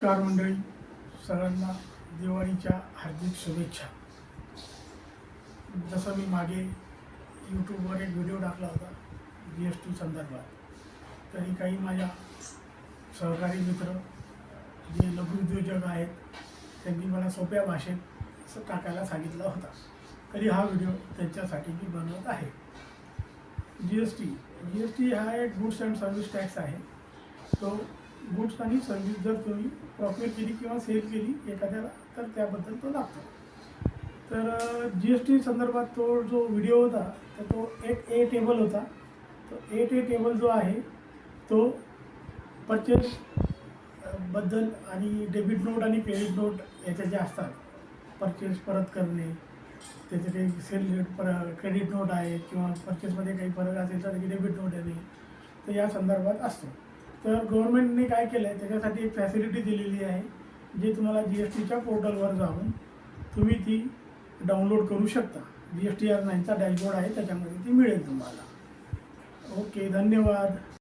नमस्कार मंडळी, सगळ्यांना दिवाळीच्या हार्दिक शुभेच्छा. जसं मी मागे यूट्यूबवर एक व्हिडिओ टाकला होता GST संदर्भात, तरी काही माझ्या सहकारी मित्र जे लघुउद्योजक आहेत त्यांनी मला सोप्या भाषेत असं टाकायला सांगितलं होता. तरी हा व्हिडिओ त्यांच्यासाठी मी बनवत आहे. GST हा एक गुड्स अँड सर्व्हिस टॅक्स आहे. तो गुड्स आणि सर्व्हिस जर तुम्ही प्रॉक्युअर केली किंवा सेल केली एखाद्याला तर त्याबद्दल तो लागतो. तर GST संदर्भात तो जो व्हिडिओ होता तर तो 8A टेबल होता. तो 8A टेबल जो आहे तो परचेस बद्दल आणि डेबिट नोट आणि क्रेडिट नोट याच्या ज्या असतात, परचेस परत करणे, त्याचे काही सेल रेट क्रेडिट नोट आहे किंवा परचेसमध्ये काही फरक असेल तर त्याची डेबिट नोट येणे, तर या संदर्भात असतो. तर गव्हर्नमेंटने काय केलं आहे त्याच्यासाठी एक फॅसिलिटी दिलेली आहे, जे तुम्हाला GSTच्या पोर्टलवर जाऊन तुम्ही ती डाउनलोड करू शकता. GSTR9चा डॅशबोर्ड आहे, त्याच्यामध्ये ती मिळेल तुम्हाला. ओके, धन्यवाद.